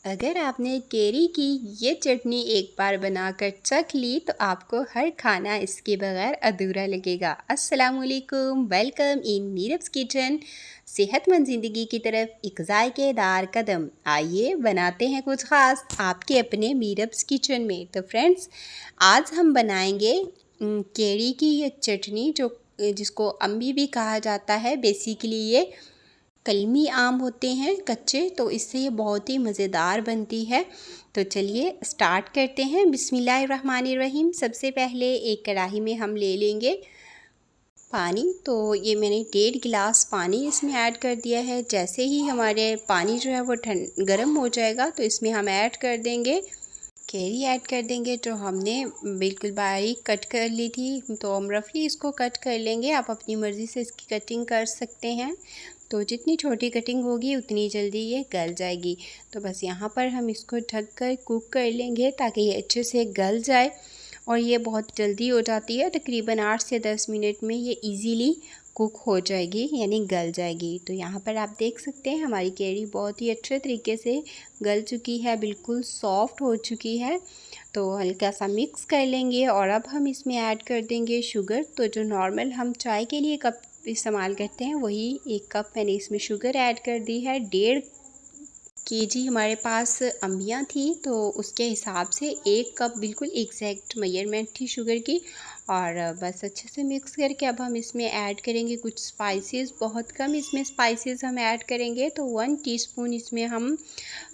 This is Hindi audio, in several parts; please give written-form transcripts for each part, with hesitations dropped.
अगर आपने केरी की ये चटनी एक बार बनाकर चख ली तो आपको हर खाना इसके बगैर अधूरा लगेगा। अस्सलाम वालेकुम, वेलकम इन नीरब्स किचन। सेहतमंद ज़िंदगी की तरफ एक जायकेदार कदम। आइए बनाते हैं कुछ ख़ास आपके अपने नीरब्स किचन में। तो फ्रेंड्स, आज हम बनाएंगे केरी की ये चटनी जिसको अम्बी भी कहा जाता है। बेसिकली ये कलमी आम होते हैं कच्चे, तो इससे ये बहुत ही मज़ेदार बनती है। तो चलिए स्टार्ट करते हैं। बिस्मिल्लाहिर्रहमानिर्रहीम। सबसे पहले एक कढ़ाई में हम ले लेंगे पानी। तो ये मैंने 1.5 गिलास पानी इसमें ऐड कर दिया है। जैसे ही हमारे पानी जो है वो गर्म हो जाएगा तो इसमें हम ऐड कर देंगे कैरी ऐड कर देंगे जो हमने बिल्कुल बारीक कट कर ली थी। तो हम रफली इसको कट कर लेंगे। आप अपनी मर्ज़ी से इसकी कटिंग कर सकते हैं। तो जितनी छोटी कटिंग होगी उतनी जल्दी ये गल जाएगी। तो बस यहाँ पर हम इसको ढक कर कुक कर लेंगे ताकि ये अच्छे से गल जाए। और ये बहुत जल्दी हो जाती है, तकरीबन 8 से 10 मिनट में ये इजीली कुक हो जाएगी, यानी गल जाएगी। तो यहाँ पर आप देख सकते हैं हमारी कैरी बहुत ही अच्छे तरीके से गल चुकी है, बिल्कुल सॉफ्ट हो चुकी है। तो हल्का सा मिक्स कर लेंगे और अब हम इसमें ऐड कर देंगे शुगर। तो जो नॉर्मल हम चाय के लिए कप इस्तेमाल करते हैं वही 1 कप मैंने इसमें शुगर ऐड कर दी है। 1.5 केजी हमारे पास अम्बियाँ थी तो उसके हिसाब से 1 कप बिल्कुल एग्जैक्ट मेजरमेंट थी शुगर की। और बस अच्छे से मिक्स करके अब हम इसमें ऐड करेंगे कुछ स्पाइसेस। बहुत कम इसमें स्पाइसेस हम ऐड करेंगे। तो 1 टीस्पून इसमें हम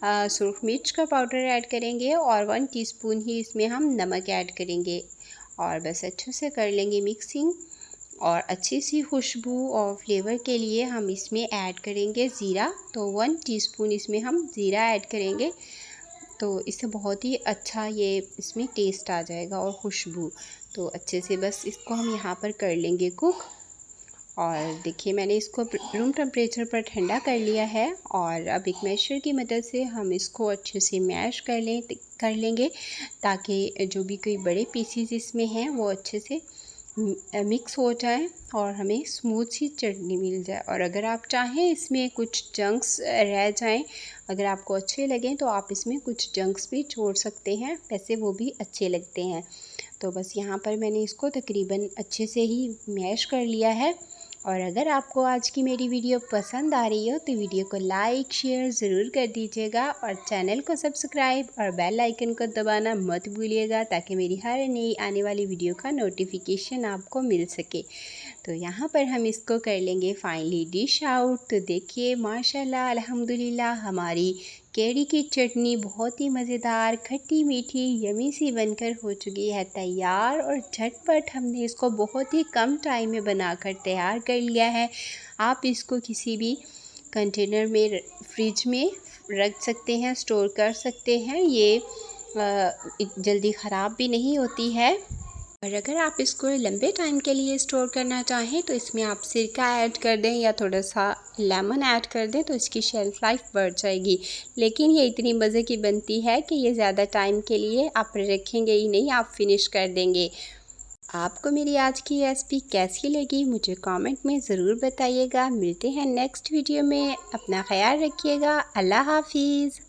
सुरख मिर्च का पाउडर ऐड करेंगे और 1 टीस्पून ही इसमें हम नमक ऐड करेंगे। और बस अच्छे से कर लेंगे मिक्सिंग। और अच्छी सी खुशबू और फ्लेवर के लिए हम इसमें ऐड करेंगे ज़ीरा। तो 1 टीस्पून इसमें हम ज़ीरा ऐड करेंगे। तो इससे बहुत ही अच्छा ये इसमें टेस्ट आ जाएगा और खुशबू। तो अच्छे से बस इसको हम यहाँ पर कर लेंगे कुक। और देखिए मैंने इसको रूम टेम्परेचर पर ठंडा कर लिया है। और अब एक मैशर की मदद से हम इसको अच्छे से मैश कर लेंगे ताकि जो भी कोई बड़े पीसीज इसमें हैं वो अच्छे से मिक्स हो जाए और हमें स्मूथ सी चटनी मिल जाए। और अगर आप चाहें इसमें कुछ जंक्स रह जाएं, अगर आपको अच्छे लगें तो आप इसमें कुछ जंक्स भी छोड़ सकते हैं, वैसे वो भी अच्छे लगते हैं। तो बस यहाँ पर मैंने इसको तकरीबन अच्छे से ही मैश कर लिया है। और अगर आपको आज की मेरी वीडियो पसंद आ रही हो तो वीडियो को लाइक शेयर ज़रूर कर दीजिएगा और चैनल को सब्सक्राइब और बेल आइकन को दबाना मत भूलिएगा ताकि मेरी हर नई आने वाली वीडियो का नोटिफिकेशन आपको मिल सके। तो यहाँ पर हम इसको कर लेंगे फाइनली डिश आउट। तो देखिए माशाल्लाह अल्हम्दुलिल्लाह हमारी कैरी की चटनी बहुत ही मज़ेदार खट्टी मीठी यमी सी बनकर हो चुकी है तैयार। और झटपट हमने इसको बहुत ही कम टाइम में बनाकर तैयार कर लिया है। आप इसको किसी भी कंटेनर में फ्रिज में रख सकते हैं, स्टोर कर सकते हैं। ये जल्दी ख़राब भी नहीं होती है। और अगर आप इसको लंबे टाइम के लिए स्टोर करना चाहें तो इसमें आप सिरका ऐड कर दें या थोड़ा सा लेमन ऐड कर दें तो इसकी शेल्फ़ लाइफ बढ़ जाएगी। लेकिन ये इतनी मज़े की बनती है कि ये ज़्यादा टाइम के लिए आप रखेंगे ही नहीं, आप फिनिश कर देंगे। आपको मेरी आज की रेसिपी कैसी लगी मुझे कमेंट में ज़रूर बताइएगा। मिलते हैं नेक्स्ट वीडियो में। अपना ख्याल रखिएगा। अल्लाह हाफिज़।